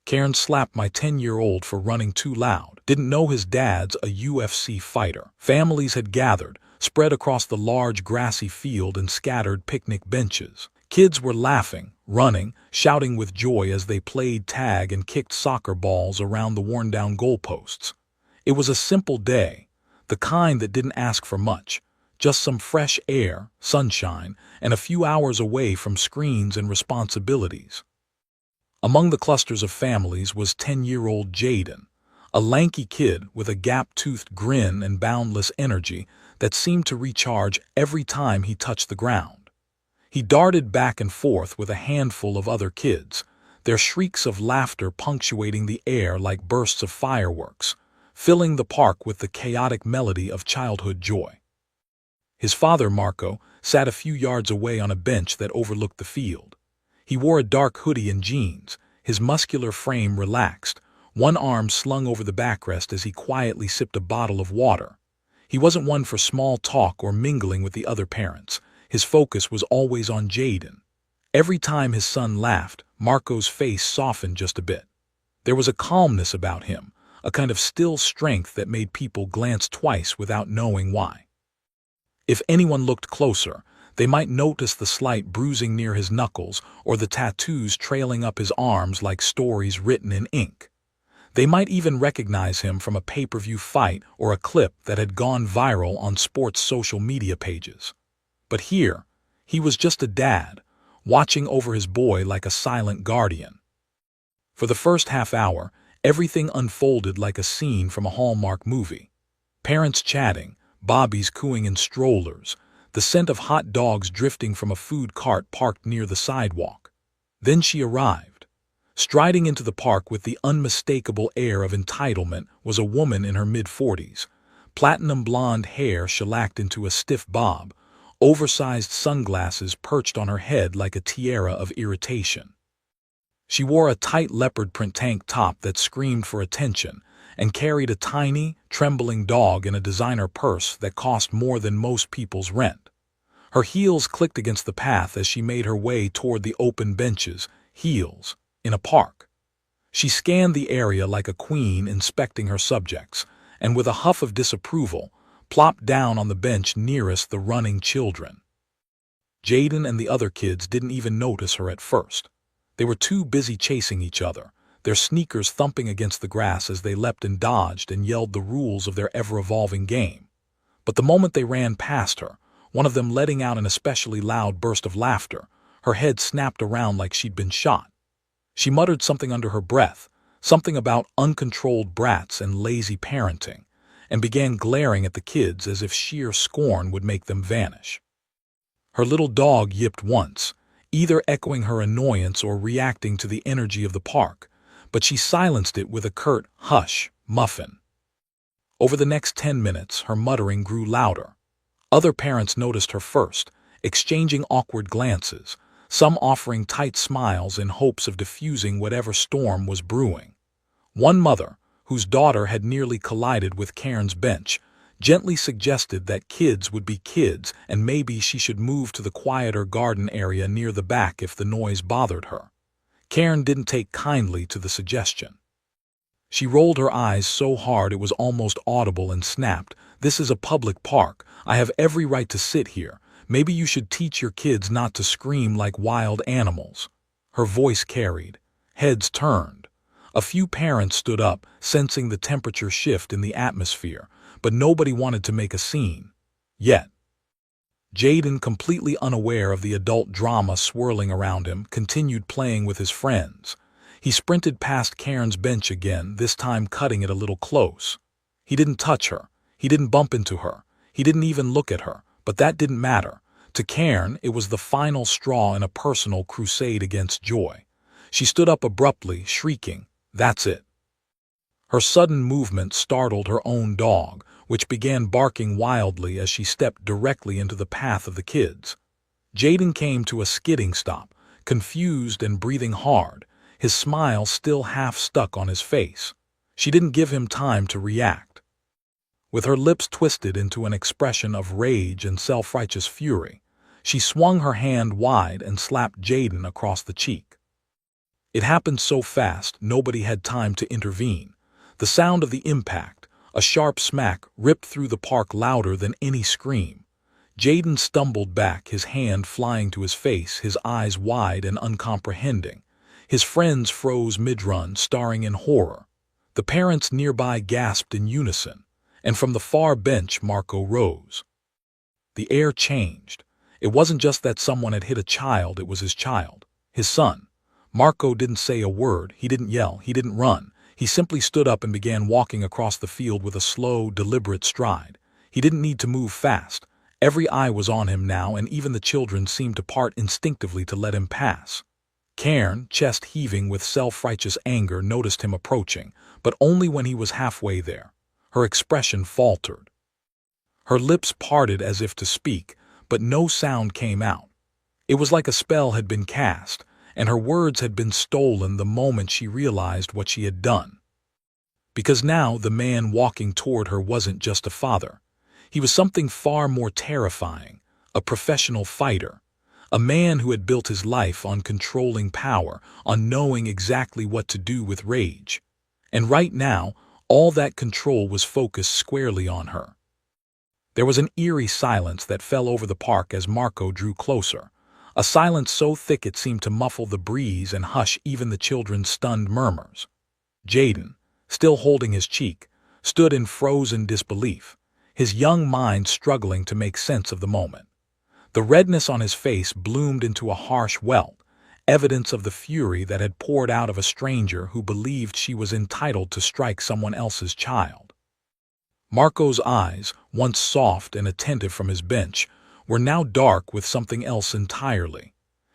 Karen slapped my 10-year-old for running too loud. Didn't know his dad's a UFC fighter. Families had gathered, spread across the large grassy field and scattered picnic benches. Kids were laughing, running, shouting with joy as they played tag and kicked soccer balls around the worn-down goalposts. It was a simple day, the kind that didn't ask for much, just some fresh air, sunshine, and a few hours away from screens and responsibilities. Among the clusters of families was 10-year-old Jaden, a lanky kid with a gap-toothed grin and boundless energy that seemed to recharge every time he touched the ground. He darted back and forth with a handful of other kids, their shrieks of laughter punctuating the air like bursts of fireworks, filling the park with the chaotic melody of childhood joy. His father, Marco, sat a few yards away on a bench that overlooked the field. He wore a dark hoodie and jeans, his muscular frame relaxed, one arm slung over the backrest as he quietly sipped a bottle of water. He wasn't one for small talk or mingling with the other parents. His focus was always on Jaden. Every time his son laughed, Marco's face softened just a bit. There was a calmness about him, a kind of still strength that made people glance twice without knowing why. If anyone looked closer, they might notice the slight bruising near his knuckles or the tattoos trailing up his arms like stories written in ink. They might even recognize him from a pay-per-view fight or a clip that had gone viral on sports social media pages. But here, he was just a dad, watching over his boy like a silent guardian. For the first half hour, everything unfolded like a scene from a Hallmark movie. Parents chatting, bobbies cooing in strollers, the scent of hot dogs drifting from a food cart parked near the sidewalk. Then she arrived. Striding into the park with the unmistakable air of entitlement was a woman in her mid-40s, platinum blonde hair shellacked into a stiff bob, oversized sunglasses perched on her head like a tiara of irritation. She wore a tight leopard print tank top that screamed for attention and carried a tiny, trembling dog in a designer purse that cost more than most people's rent. Her heels clicked against the path as she made her way toward the open benches, heels, in a park. She scanned the area like a queen inspecting her subjects, and with a huff of disapproval, plopped down on the bench nearest the running children. Jaden and the other kids didn't even notice her at first. They were too busy chasing each other, their sneakers thumping against the grass as they leapt and dodged and yelled the rules of their ever-evolving game. But the moment they ran past her, one of them letting out an especially loud burst of laughter, her head snapped around like she'd been shot. She muttered something under her breath, something about uncontrolled brats and lazy parenting, and began glaring at the kids as if sheer scorn would make them vanish. Her little dog yipped once, either echoing her annoyance or reacting to the energy of the park, but she silenced it with a curt, "Hush, Muffin." Over the next 10 minutes, her muttering grew louder. Other parents noticed her first, exchanging awkward glances, some offering tight smiles in hopes of diffusing whatever storm was brewing. One mother, whose daughter had nearly collided with Karen's bench, gently suggested that kids would be kids and maybe she should move to the quieter garden area near the back if the noise bothered her. Karen didn't take kindly to the suggestion. She rolled her eyes so hard it was almost audible and snapped, "This is a public park. I have every right to sit here. Maybe you should teach your kids not to scream like wild animals." Her voice carried. Heads turned. A few parents stood up, sensing the temperature shift in the atmosphere, but nobody wanted to make a scene. Yet. Jaden, completely unaware of the adult drama swirling around him, continued playing with his friends. He sprinted past Karen's bench again, this time cutting it a little close. He didn't touch her. He didn't bump into her. He didn't even look at her, but that didn't matter. To Karen, it was the final straw in a personal crusade against joy. She stood up abruptly, shrieking, "That's it." Her sudden movement startled her own dog, which began barking wildly as she stepped directly into the path of the kids. Jaden came to a skidding stop, confused and breathing hard, his smile still half stuck on his face. She didn't give him time to react. With her lips twisted into an expression of rage and self-righteous fury, she swung her hand wide and slapped Jaden across the cheek. It happened so fast, nobody had time to intervene. The sound of the impact, a sharp smack, ripped through the park louder than any scream. Jaden stumbled back, his hand flying to his face, his eyes wide and uncomprehending. His friends froze mid-run, staring in horror. The parents nearby gasped in unison, and from the far bench Marco rose. The air changed. It wasn't just that someone had hit a child, it was his child, his son. Marco didn't say a word, he didn't yell, he didn't run. He simply stood up and began walking across the field with a slow, deliberate stride. He didn't need to move fast. Every eye was on him now, and even the children seemed to part instinctively to let him pass. Cairn, chest heaving with self-righteous anger, noticed him approaching, but only when he was halfway there. Her expression faltered. Her lips parted as if to speak, but no sound came out. It was like a spell had been cast, and her words had been stolen the moment she realized what she had done. Because now the man walking toward her wasn't just a father. He was something far more terrifying, a professional fighter, a man who had built his life on controlling power, on knowing exactly what to do with rage. And right now, all that control was focused squarely on her. There was an eerie silence that fell over the park as Marco drew closer, a silence so thick it seemed to muffle the breeze and hush even the children's stunned murmurs. Jaden, still holding his cheek, stood in frozen disbelief, his young mind struggling to make sense of the moment. The redness on his face bloomed into a harsh welt, evidence of the fury that had poured out of a stranger who believed she was entitled to strike someone else's child. Marco's eyes, once soft and attentive from his bench, were now dark with something else entirely.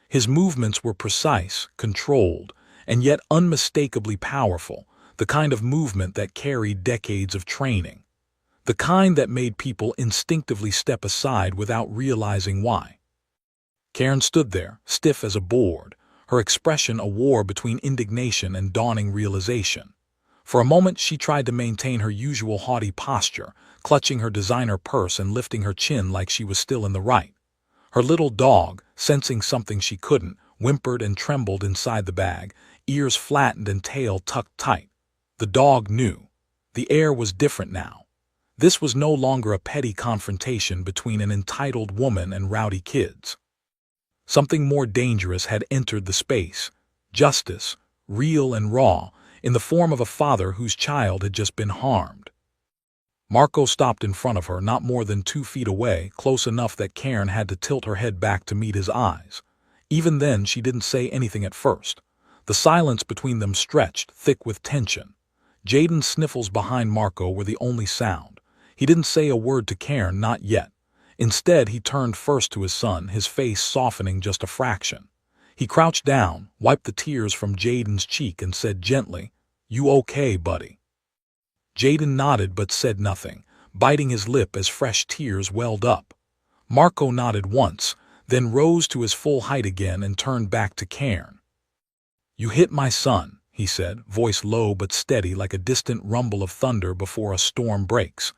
His movements were precise, controlled, and yet unmistakably powerful, the kind of movement that carried decades of training. The kind that made people instinctively step aside without realizing why. Cairn stood there, stiff as a board, her expression a war between indignation and dawning realization. For a moment she tried to maintain her usual haughty posture, clutching her designer purse and lifting her chin like she was still in the right. Her little dog, sensing something she couldn't, whimpered and trembled inside the bag, ears flattened and tail tucked tight. The dog knew. The air was different now. This was no longer a petty confrontation between an entitled woman and rowdy kids. Something more dangerous had entered the space. Justice, real and raw, in the form of a father whose child had just been harmed. Marco stopped in front of her, not more than 2 feet away, close enough that Cairn had to tilt her head back to meet his eyes. Even then, she didn't say anything at first. The silence between them stretched, thick with tension. Jaden's sniffles behind Marco were the only sound. He didn't say a word to Cairn, not yet. Instead, he turned first to his son, his face softening just a fraction. He crouched down, wiped the tears from Jaden's cheek, and said gently, "You okay, buddy?" Jaden nodded but said nothing, biting his lip as fresh tears welled up. Marco nodded once, then rose to his full height again and turned back to Cairn. "You hit my son," he said, voice low but steady like a distant rumble of thunder before a storm breaks.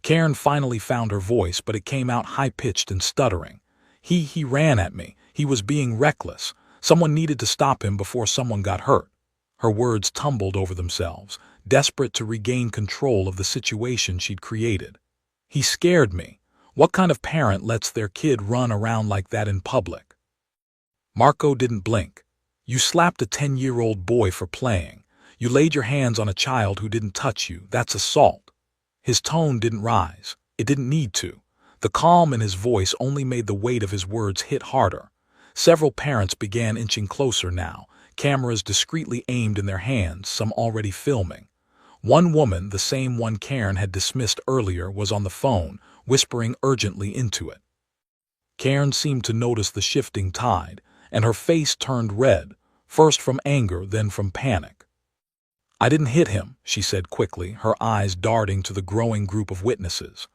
Cairn finally found her voice, but it came out high-pitched and stuttering. He ran at me. He was being reckless. Someone needed to stop him before someone got hurt." Her words tumbled over themselves, desperate to regain control of the situation she'd created. "He scared me. What kind of parent lets their kid run around like that in public?" Marco didn't blink. "You slapped a 10-year-old boy for playing. You laid your hands on a child who didn't touch you. That's assault." His tone didn't rise. It didn't need to. The calm in his voice only made the weight of his words hit harder. Several parents began inching closer now, cameras discreetly aimed in their hands, some already filming. One woman, the same one Cairn had dismissed earlier, was on the phone, whispering urgently into it. Cairn seemed to notice the shifting tide, and her face turned red, first from anger, then from panic. "I didn't hit him," she said quickly, her eyes darting to the growing group of witnesses.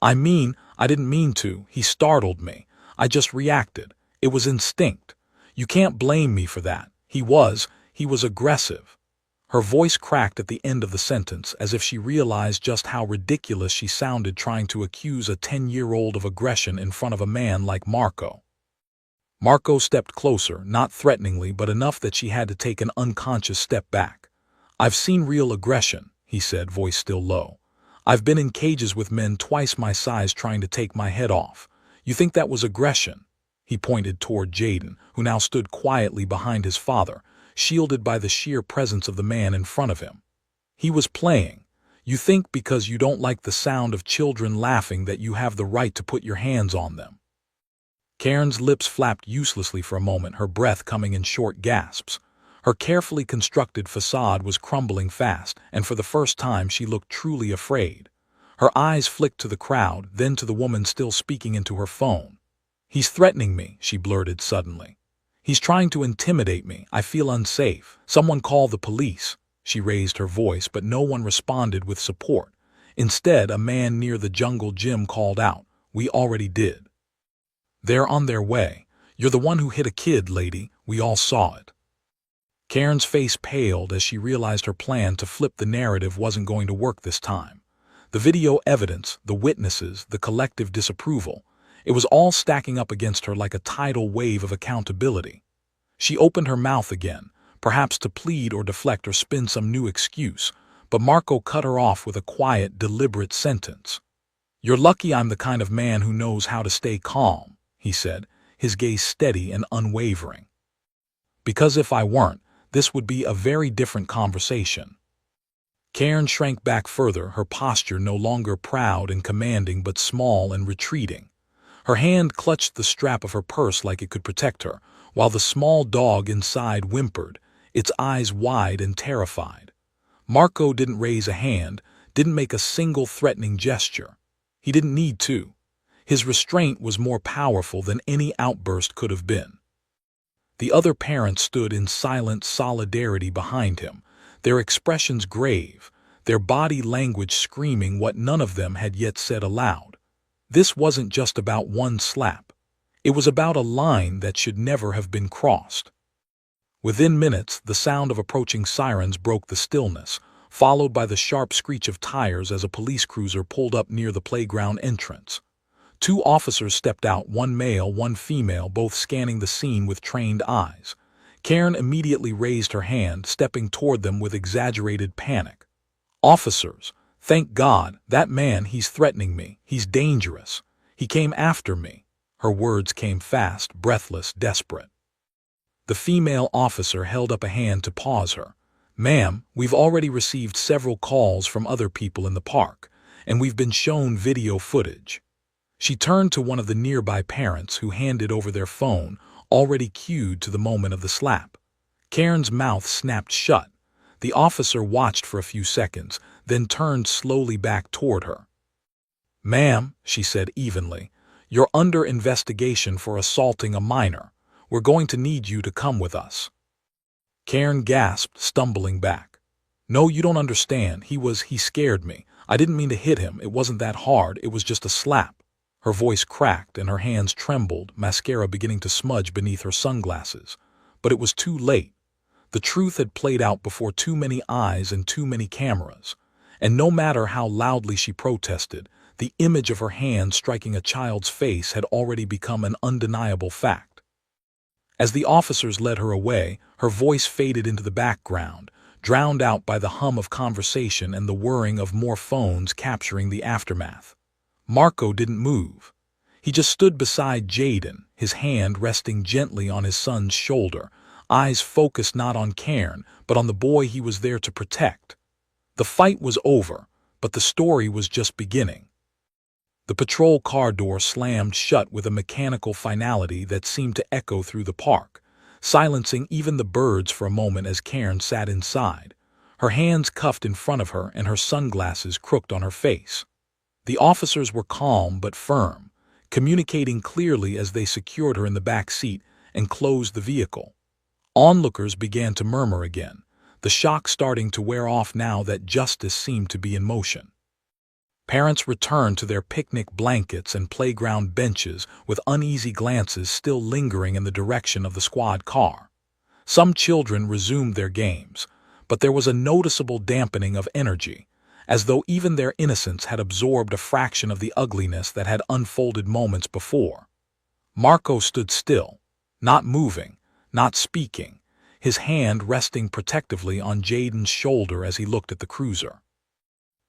I didn't mean to. He startled me. I just reacted. It was instinct. You can't blame me for that. He was aggressive." Her voice cracked at the end of the sentence, as if she realized just how ridiculous she sounded trying to accuse a 10-year-old of aggression in front of a man like Marco. Marco stepped closer, not threateningly, but enough that she had to take an unconscious step back. "I've seen real aggression," he said, voice still low. "I've been in cages with men twice my size trying to take my head off. You think that was aggression?" He pointed toward Jaden, who now stood quietly behind his father, shielded by the sheer presence of the man in front of him. He was playing. "You think because you don't like the sound of children laughing that you have the right to put your hands on them." Karen's lips flapped uselessly for a moment, her breath coming in short gasps. Her carefully constructed facade was crumbling fast, and for the first time she looked truly afraid. Her eyes flicked to the crowd, then to the woman still speaking into her phone. "He's threatening me," she blurted suddenly. "He's trying to intimidate me. I feel unsafe. Someone call the police." She raised her voice, but no one responded with support. Instead, a man near the jungle gym called out, "We already did. They're on their way. You're the one who hit a kid, lady. We all saw it." Karen's face paled as she realized her plan to flip the narrative wasn't going to work this time. The video evidence, the witnesses, the collective disapproval, it was all stacking up against her like a tidal wave of accountability. She opened her mouth again, perhaps to plead or deflect or spin some new excuse, but Marco cut her off with a quiet, deliberate sentence. "You're lucky I'm the kind of man who knows how to stay calm," he said, his gaze steady and unwavering. "Because if I weren't, this would be a very different conversation." Karen shrank back further, her posture no longer proud and commanding but small and retreating. Her hand clutched the strap of her purse like it could protect her, while the small dog inside whimpered, its eyes wide and terrified. Marco didn't raise a hand, didn't make a single threatening gesture. He didn't need to. His restraint was more powerful than any outburst could have been. The other parents stood in silent solidarity behind him, their expressions grave, their body language screaming what none of them had yet said aloud. This wasn't just about one slap. It was about a line that should never have been crossed. Within minutes, the sound of approaching sirens broke the stillness, followed by the sharp screech of tires as a police cruiser pulled up near the playground entrance. 2 officers stepped out, one male, one female, both scanning the scene with trained eyes. Karen immediately raised her hand, stepping toward them with exaggerated panic. "Officers, thank God, that man, he's threatening me. He's dangerous. He came after me." Her words came fast, breathless, desperate. The female officer held up a hand to pause her. "Ma'am, we've already received several calls from other people in the park, and we've been shown video footage." She turned to one of the nearby parents who handed over their phone, already cued to the moment of the slap. Karen's mouth snapped shut. The officer watched for a few seconds, then turned slowly back toward her. "Ma'am," she said evenly, "you're under investigation for assaulting a minor. We're going to need you to come with us." Karen gasped, stumbling back. "No, you don't understand. He scared me. I didn't mean to hit him. It wasn't that hard. It was just a slap." Her voice cracked and her hands trembled, mascara beginning to smudge beneath her sunglasses. But it was too late. The truth had played out before too many eyes and too many cameras. And no matter how loudly she protested, the image of her hand striking a child's face had already become an undeniable fact. As the officers led her away, her voice faded into the background, drowned out by the hum of conversation and the whirring of more phones capturing the aftermath. Marco didn't move. He just stood beside Jaden, his hand resting gently on his son's shoulder, eyes focused not on Karen, but on the boy he was there to protect. The fight was over, but the story was just beginning. The patrol car door slammed shut with a mechanical finality that seemed to echo through the park, silencing even the birds for a moment as Karen sat inside, her hands cuffed in front of her and her sunglasses crooked on her face. The officers were calm but firm, communicating clearly as they secured her in the back seat and closed the vehicle. Onlookers began to murmur again, the shock starting to wear off now that justice seemed to be in motion. Parents returned to their picnic blankets and playground benches with uneasy glances still lingering in the direction of the squad car. Some children resumed their games, but there was a noticeable dampening of energy, as though even their innocence had absorbed a fraction of the ugliness that had unfolded moments before. Marco stood still, not moving, not speaking, his hand resting protectively on Jaden's shoulder as he looked at the cruiser.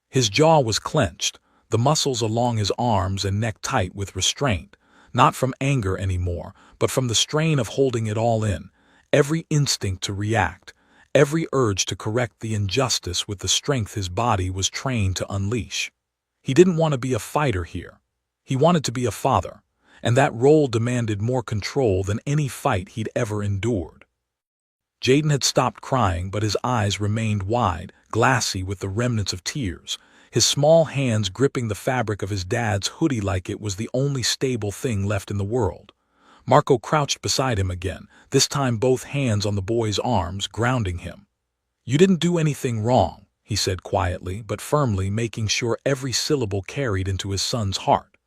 His jaw was clenched, the muscles along his arms and neck tight with restraint, not from anger anymore, but from the strain of holding it all in, every instinct to react, every urge to correct the injustice with the strength his body was trained to unleash. He didn't want to be a fighter here. He wanted to be a father, and that role demanded more control than any fight he'd ever endured. Jaden had stopped crying, but his eyes remained wide, glassy with the remnants of tears, his small hands gripping the fabric of his dad's hoodie like it was the only stable thing left in the world. Marco crouched beside him again, this time both hands on the boy's arms, grounding him. "You didn't do anything wrong," he said quietly but firmly, making sure every syllable carried into his son's heart.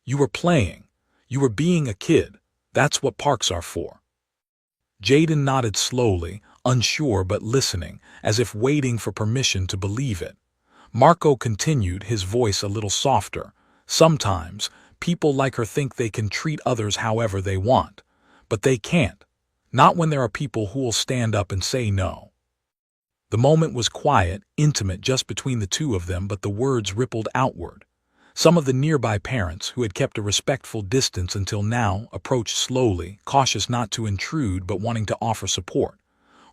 "You were playing. You were being a kid. That's what parks are for." Jaden nodded slowly, unsure but listening, as if waiting for permission to believe it. Marco continued, his voice a little softer. "Sometimes, people like her think they can treat others however they want. But they can't. Not when there are people who'll stand up and say no." The moment was quiet, intimate just between the two of them, but the words rippled outward. Some of the nearby parents, who had kept a respectful distance until now, approached slowly, cautious not to intrude but wanting to offer support.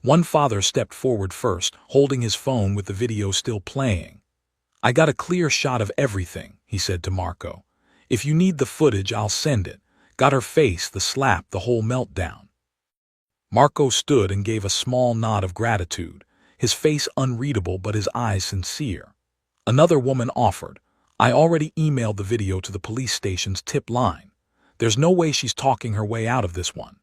One father stepped forward first, holding his phone with the video still playing. "I got a clear shot of everything," he said to Marco. "If you need the footage, I'll send it. Got her face, the slap, the whole meltdown." Marco stood and gave a small nod of gratitude, his face unreadable but his eyes sincere. Another woman offered, "I already emailed the video to the police station's tip line. There's no way she's talking her way out of this one."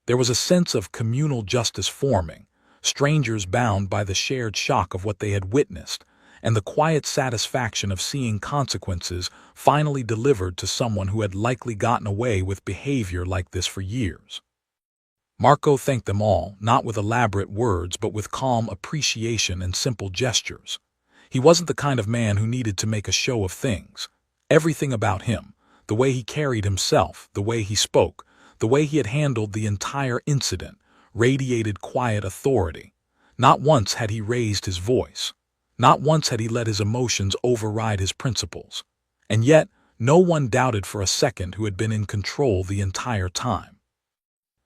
There was a sense of communal justice forming, strangers bound by the shared shock of what they had witnessed, and the quiet satisfaction of seeing consequences finally delivered to someone who had likely gotten away with behavior like this for years. Marco thanked them all, not with elaborate words but with calm appreciation and simple gestures. He wasn't the kind of man who needed to make a show of things. Everything about him, the way he carried himself, the way he spoke, the way he had handled the entire incident, radiated quiet authority. Not once had he raised his voice. Not once had he let his emotions override his principles. And yet, no one doubted for a second who had been in control the entire time.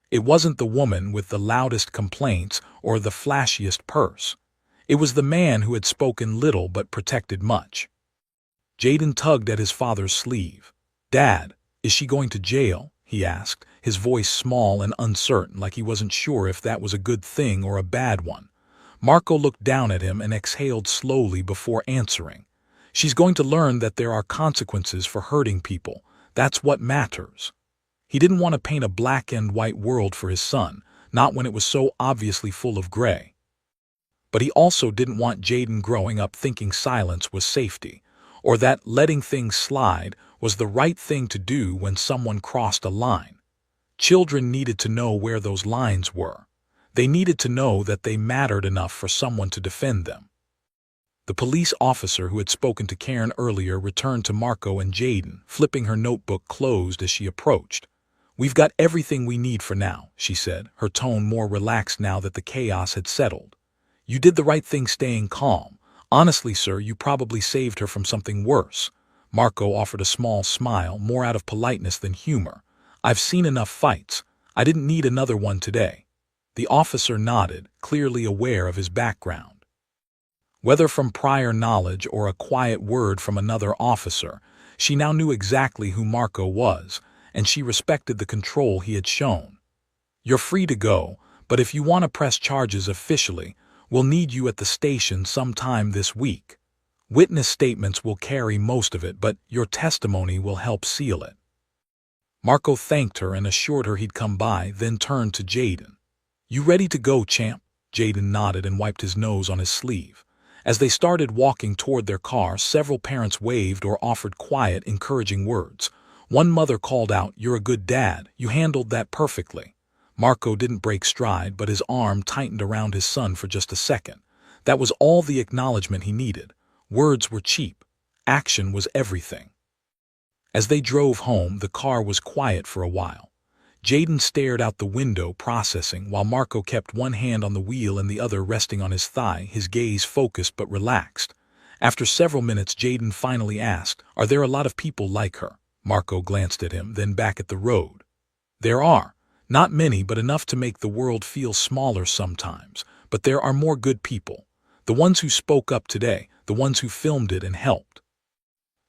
It wasn't the woman with the loudest complaints or the flashiest purse. It was the man who had spoken little but protected much. Jaden tugged at his father's sleeve. "Dad, is she going to jail?" he asked, his voice small and uncertain, like he wasn't sure if that was a good thing or a bad one. Marco looked down at him and exhaled slowly before answering. "She's going to learn that there are consequences for hurting people. That's what matters." He didn't want to paint a black and white world for his son, not when it was so obviously full of gray. But he also didn't want Jaden growing up thinking silence was safety, or that letting things slide was the right thing to do when someone crossed a line. Children needed to know where those lines were. They needed to know that they mattered enough for someone to defend them. The police officer who had spoken to Karen earlier returned to Marco and Jaden, flipping her notebook closed as she approached. "We've got everything we need for now," she said, her tone more relaxed now that the chaos had settled. "You did the right thing staying calm. Honestly, sir, you probably saved her from something worse." Marco offered a small smile, more out of politeness than humor. "I've seen enough fights. I didn't need another one today." The officer nodded, clearly aware of his background. Whether from prior knowledge or a quiet word from another officer, she now knew exactly who Marco was, and she respected the control he had shown. "You're free to go, but if you want to press charges officially, we'll need you at the station sometime this week. Witness statements will carry most of it, but your testimony will help seal it." Marco thanked her and assured her he'd come by, then turned to Jaden. "You ready to go, champ?" Jaden nodded and wiped his nose on his sleeve. As they started walking toward their car, several parents waved or offered quiet, encouraging words. One mother called out, "You're a good dad. You handled that perfectly." Marco didn't break stride, but his arm tightened around his son for just a second. That was all the acknowledgement he needed. Words were cheap. Action was everything. As they drove home, the car was quiet for a while. Jaden stared out the window, processing, while Marco kept one hand on the wheel and the other resting on his thigh, his gaze focused but relaxed. After several minutes, Jaden finally asked, "Are there a lot of people like her?" Marco glanced at him, then back at the road. "There are. Not many, but enough to make the world feel smaller sometimes. But there are more good people. The ones who spoke up today, the ones who filmed it and helped.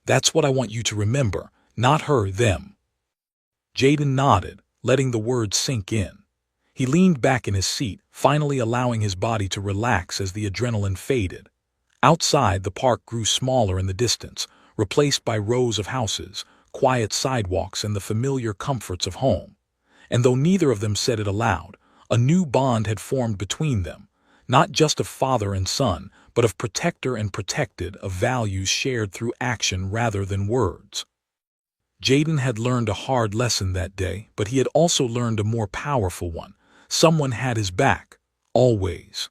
That's what I want you to remember, not her, them." Jaden nodded, letting the words sink in. He leaned back in his seat, finally allowing his body to relax as the adrenaline faded. Outside, the park grew smaller in the distance, replaced by rows of houses, quiet sidewalks, and the familiar comforts of home. And though neither of them said it aloud, a new bond had formed between them, not just of father and son, but of protector and protected, of values shared through action rather than words. Jaden had learned a hard lesson that day, but he had also learned a more powerful one. Someone had his back, always.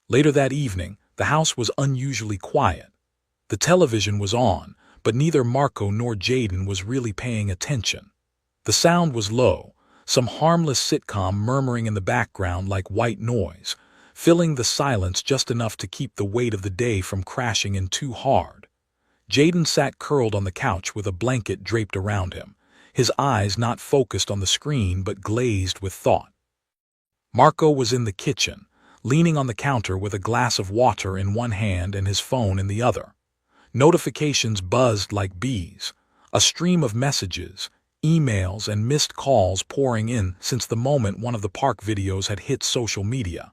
Later that evening, the house was unusually quiet. The television was on, but neither Marco nor Jaden was really paying attention. The sound was low, some harmless sitcom murmuring in the background like white noise, filling the silence just enough to keep the weight of the day from crashing in too hard. Jaden sat curled on the couch with a blanket draped around him, his eyes not focused on the screen but glazed with thought. Marco was in the kitchen, leaning on the counter with a glass of water in one hand and his phone in the other. Notifications buzzed like bees, a stream of messages, emails, and missed calls pouring in since the moment one of the park videos had hit social media.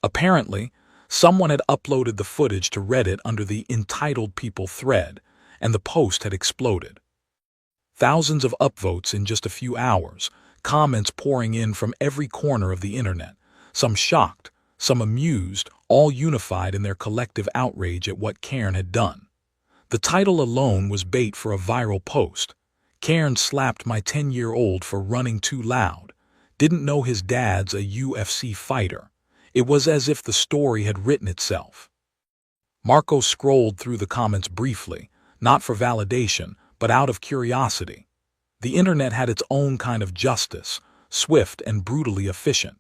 Apparently, someone had uploaded the footage to Reddit under the Entitled People thread, and the post had exploded. Thousands of upvotes in just a few hours, comments pouring in from every corner of the internet, some shocked, some amused, all unified in their collective outrage at what Cairn had done. The title alone was bait for a viral post. "Cairn slapped my 10-year-old for running too loud. Didn't know his dad's a UFC fighter." It was as if the story had written itself. Marco scrolled through the comments briefly, not for validation, but out of curiosity. The internet had its own kind of justice, swift and brutally efficient.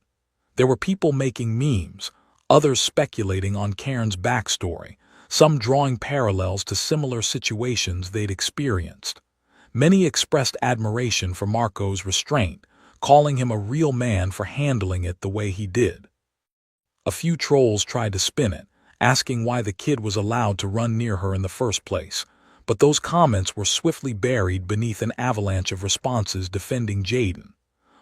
There were people making memes, others speculating on Cairn's backstory, some drawing parallels to similar situations they'd experienced. Many expressed admiration for Marco's restraint, calling him a real man for handling it the way he did. A few trolls tried to spin it, asking why the kid was allowed to run near her in the first place, but those comments were swiftly buried beneath an avalanche of responses defending Jaden.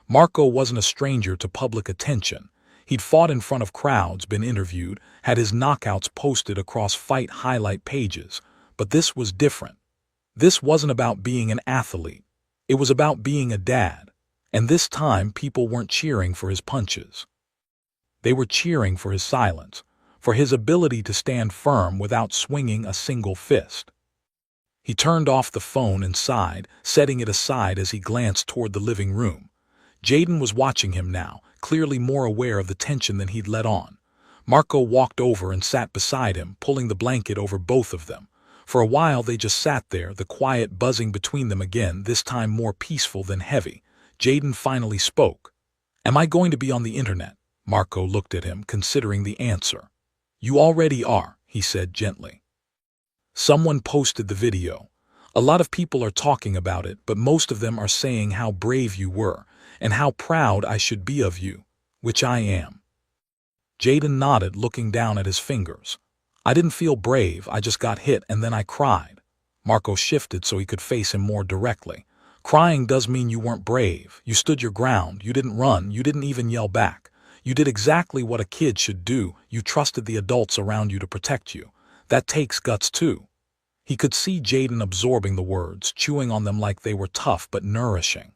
Marco wasn't a stranger to public attention. He'd fought in front of crowds, been interviewed, had his knockouts posted across fight highlight pages, but this was different. This wasn't about being an athlete. It was about being a dad, and this time people weren't cheering for his punches. They were cheering for his silence, for his ability to stand firm without swinging a single fist. He turned off the phone and sighed, setting it aside as he glanced toward the living room. Jaden was watching him now, clearly more aware of the tension than he'd let on. Marco walked over and sat beside him, pulling the blanket over both of them. For a while they just sat there, the quiet buzzing between them again, this time more peaceful than heavy. Jaden finally spoke. "Am I going to be on the internet?" Marco looked at him, considering the answer. "You already are," he said gently. "Someone posted the video. A lot of people are talking about it, but most of them are saying how brave you were, and how proud I should be of you, which I am." Jaden nodded, looking down at his fingers. "I didn't feel brave, I just got hit and then I cried." Marco shifted so he could face him more directly. "Crying does mean you weren't brave. You stood your ground, you didn't run, you didn't even yell back. You did exactly what a kid should do. You trusted the adults around you to protect you. That takes guts too." He could see Jaden absorbing the words, chewing on them like they were tough but nourishing.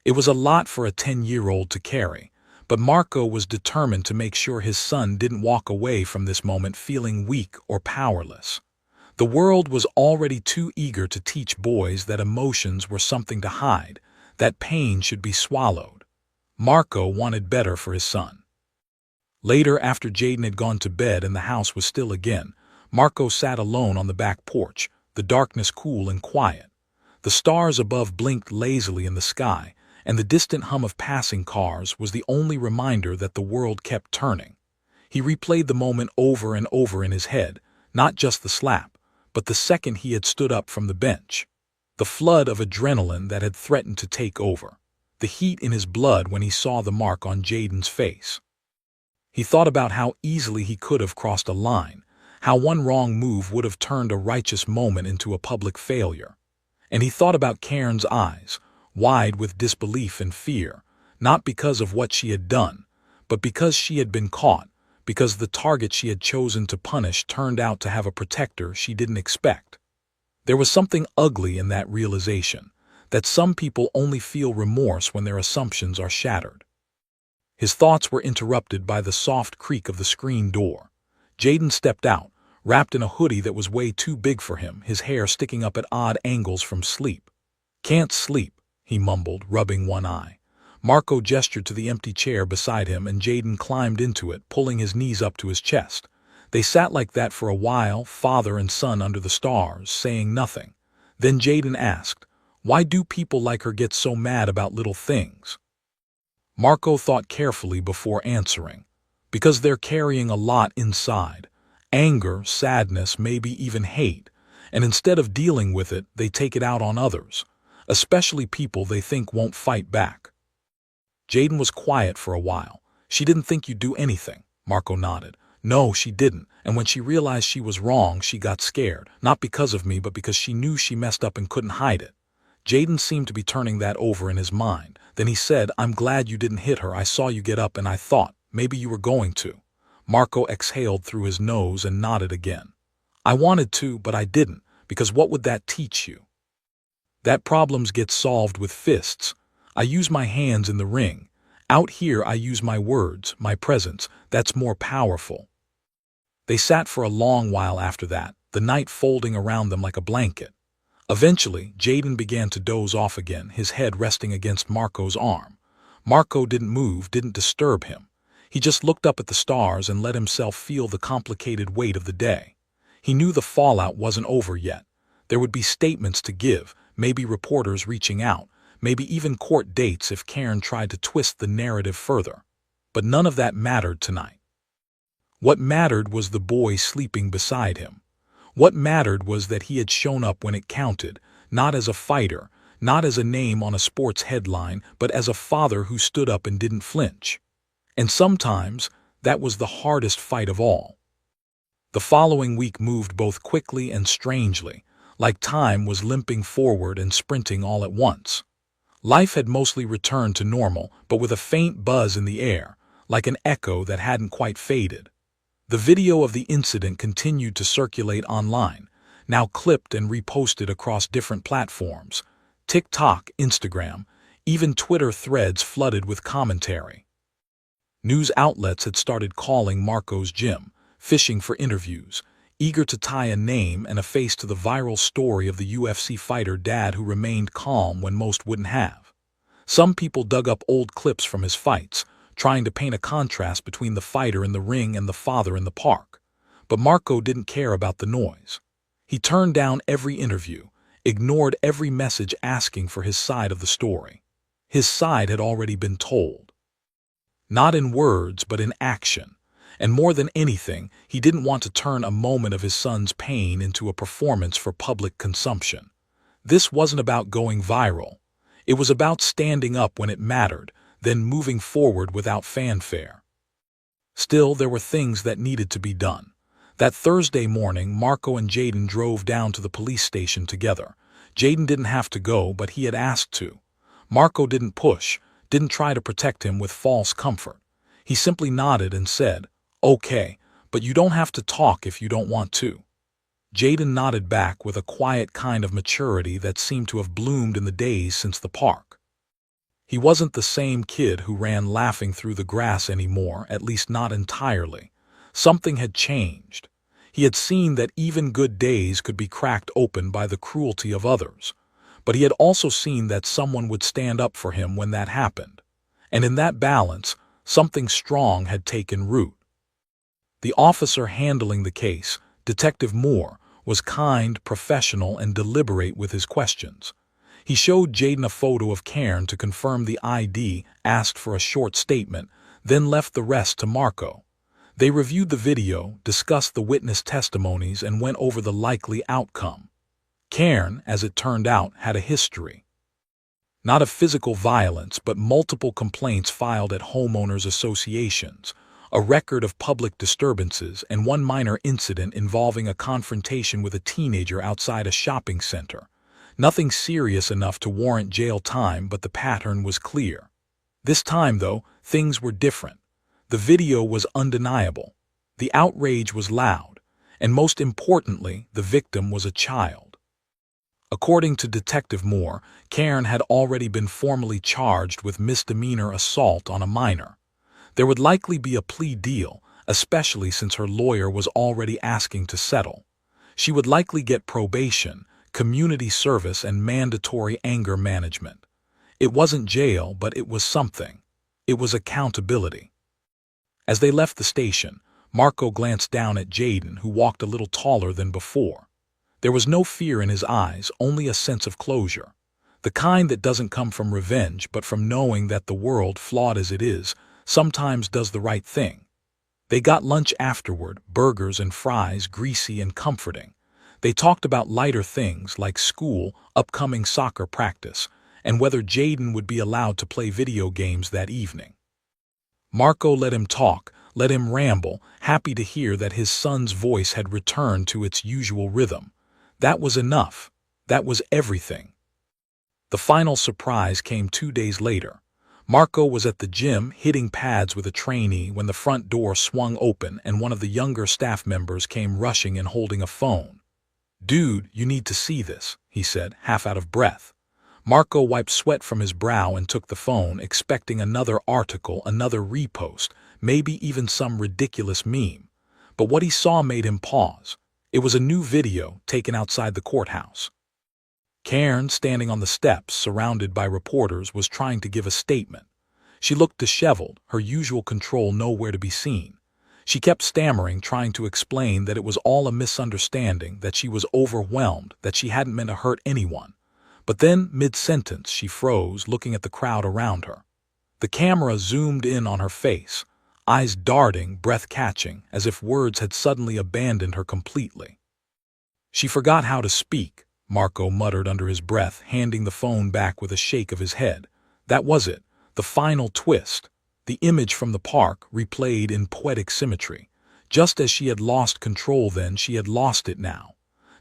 It was a lot for a 10-year-old to carry, but Marco was determined to make sure his son didn't walk away from this moment feeling weak or powerless. The world was already too eager to teach boys that emotions were something to hide, that pain should be swallowed. Marco wanted better for his son. Later, after Jaden had gone to bed and the house was still again, Marco sat alone on the back porch, the darkness cool and quiet. The stars above blinked lazily in the sky, and the distant hum of passing cars was the only reminder that the world kept turning. He replayed the moment over and over in his head, not just the slap, but the second he had stood up from the bench. The flood of adrenaline that had threatened to take over. The heat in his blood when he saw the mark on Jaden's face. He thought about how easily he could have crossed a line, how one wrong move would have turned a righteous moment into a public failure. And he thought about Karen's eyes, wide with disbelief and fear, not because of what she had done, but because she had been caught, because the target she had chosen to punish turned out to have a protector she didn't expect. There was something ugly in that realization, that some people only feel remorse when their assumptions are shattered. His thoughts were interrupted by the soft creak of the screen door. Jaden stepped out, wrapped in a hoodie that was way too big for him, his hair sticking up at odd angles from sleep. "Can't sleep," he mumbled, rubbing one eye. Marco gestured to the empty chair beside him, and Jaden climbed into it, pulling his knees up to his chest. They sat like that for a while, father and son under the stars, saying nothing. Then Jaden asked, "Why do people like her get so mad about little things?" Marco thought carefully before answering. Because they're carrying a lot inside. Anger, sadness, maybe even hate. And instead of dealing with it, they take it out on others. Especially people they think won't fight back. Jaden was quiet for a while. "She didn't think you'd do anything," Marco nodded. "No, she didn't, and when she realized she was wrong, she got scared, not because of me, but because she knew she messed up and couldn't hide it." Jaden seemed to be turning that over in his mind. Then he said, "I'm glad you didn't hit her. I saw you get up and I thought, maybe you were going to." Marco exhaled through his nose and nodded again. "I wanted to, but I didn't, because what would that teach you? That problems get solved with fists. I use my hands in the ring. Out here I use my words, my presence. That's more powerful." They sat for a long while after that, the night folding around them like a blanket. Eventually, Jaden began to doze off again, his head resting against Marco's arm. Marco didn't move, didn't disturb him. He just looked up at the stars and let himself feel the complicated weight of the day. He knew the fallout wasn't over yet. There would be statements to give, maybe reporters reaching out, maybe even court dates if Karen tried to twist the narrative further. But none of that mattered tonight. What mattered was the boy sleeping beside him. What mattered was that he had shown up when it counted, not as a fighter, not as a name on a sports headline, but as a father who stood up and didn't flinch. And sometimes, that was the hardest fight of all. The following week moved both quickly and strangely, like time was limping forward and sprinting all at once. Life had mostly returned to normal, but with a faint buzz in the air, like an echo that hadn't quite faded. The video of the incident continued to circulate online, now clipped and reposted across different platforms. TikTok, Instagram, even Twitter threads flooded with commentary. News outlets had started calling Marco's gym, fishing for interviews, eager to tie a name and a face to the viral story of the UFC fighter dad who remained calm when most wouldn't have. Some people dug up old clips from his fights, trying to paint a contrast between the fighter in the ring and the father in the park. But Marco didn't care about the noise. He turned down every interview, ignored every message asking for his side of the story. His side had already been told. Not in words, but in action. And more than anything, he didn't want to turn a moment of his son's pain into a performance for public consumption. This wasn't about going viral. It was about standing up when it mattered, then moving forward without fanfare. Still, there were things that needed to be done. That Thursday morning, Marco and Jaden drove down to the police station together. Jaden didn't have to go, but he had asked to. Marco didn't push, didn't try to protect him with false comfort. He simply nodded and said, "Okay, but you don't have to talk if you don't want to." Jaden nodded back with a quiet kind of maturity that seemed to have bloomed in the days since the park. He wasn't the same kid who ran laughing through the grass anymore, at least not entirely. Something had changed. He had seen that even good days could be cracked open by the cruelty of others. But he had also seen that someone would stand up for him when that happened. And in that balance, something strong had taken root. The officer handling the case, Detective Moore, was kind, professional, and deliberate with his questions. He showed Jaden a photo of Cairn to confirm the ID, asked for a short statement, then left the rest to Marco. They reviewed the video, discussed the witness testimonies, and went over the likely outcome. Cairn, as it turned out, had a history. Not of physical violence, but multiple complaints filed at homeowners associations, a record of public disturbances, and one minor incident involving a confrontation with a teenager outside a shopping center. Nothing serious enough to warrant jail time, but the pattern was clear. This time, though, things were different. The video was undeniable. The outrage was loud, and most importantly, the victim was a child. According to Detective Moore, Cairn had already been formally charged with misdemeanor assault on a minor. There would likely be a plea deal, especially since her lawyer was already asking to settle. She would likely get probation, community service, and mandatory anger management. It wasn't jail, but it was something. It was accountability. As they left the station, Marco glanced down at Jaden, who walked a little taller than before. There was no fear in his eyes, only a sense of closure. The kind that doesn't come from revenge, but from knowing that the world, flawed as it is, sometimes does the right thing. They got lunch afterward, burgers and fries, greasy and comforting. They talked about lighter things like school, upcoming soccer practice, and whether Jaden would be allowed to play video games that evening. Marco let him talk, let him ramble, happy to hear that his son's voice had returned to its usual rhythm. That was enough. That was everything. The final surprise came 2 days later. Marco was at the gym hitting pads with a trainee when the front door swung open and one of the younger staff members came rushing in holding a phone. "Dude, you need to see this," he said, half out of breath. Marco wiped sweat from his brow and took the phone, expecting another article, another repost, maybe even some ridiculous meme. But what he saw made him pause. It was a new video taken outside the courthouse. Cairn, standing on the steps, surrounded by reporters, was trying to give a statement. She looked disheveled, her usual control nowhere to be seen. She kept stammering, trying to explain that it was all a misunderstanding, that she was overwhelmed, that she hadn't meant to hurt anyone. But then, mid-sentence, she froze, looking at the crowd around her. The camera zoomed in on her face, eyes darting, breath catching, as if words had suddenly abandoned her completely. "She forgot how to speak," Marco muttered under his breath, handing the phone back with a shake of his head. That was it, the final twist. The image from the park, replayed in poetic symmetry. Just as she had lost control then, she had lost it now.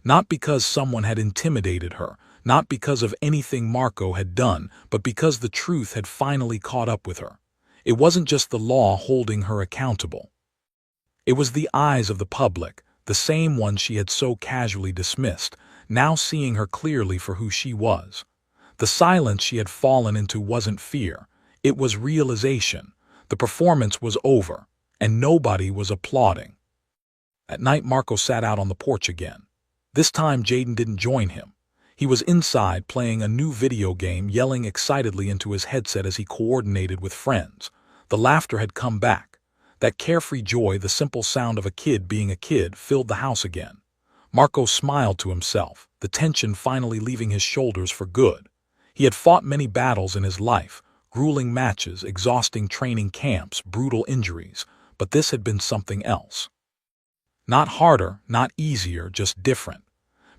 Not because someone had intimidated her, not because of anything Marco had done, but because the truth had finally caught up with her. It wasn't just the law holding her accountable. It was the eyes of the public, the same ones she had so casually dismissed, now seeing her clearly for who she was. The silence she had fallen into wasn't fear. It was realization. The performance was over, and nobody was applauding. At night, Marco sat out on the porch again. This time, Jaden didn't join him. He was inside playing a new video game, yelling excitedly into his headset as he coordinated with friends. The laughter had come back. That carefree joy, the simple sound of a kid being a kid, filled the house again. Marco smiled to himself, the tension finally leaving his shoulders for good. He had fought many battles in his life, grueling matches, exhausting training camps, brutal injuries, but this had been something else. Not harder, not easier, just different.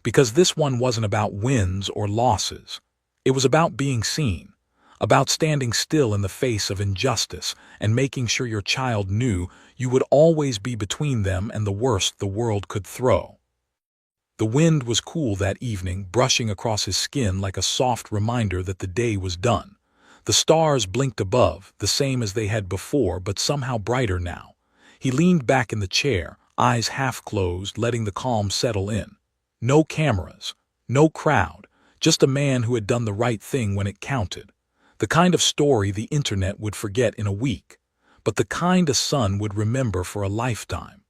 Because this one wasn't about wins or losses. It was about being seen, about standing still in the face of injustice and making sure your child knew you would always be between them and the worst the world could throw. The wind was cool that evening, brushing across his skin like a soft reminder that the day was done. The stars blinked above, the same as they had before, but somehow brighter now. He leaned back in the chair, eyes half closed, letting the calm settle in. No cameras, no crowd, just a man who had done the right thing when it counted. The kind of story the internet would forget in a week, but the kind a son would remember for a lifetime.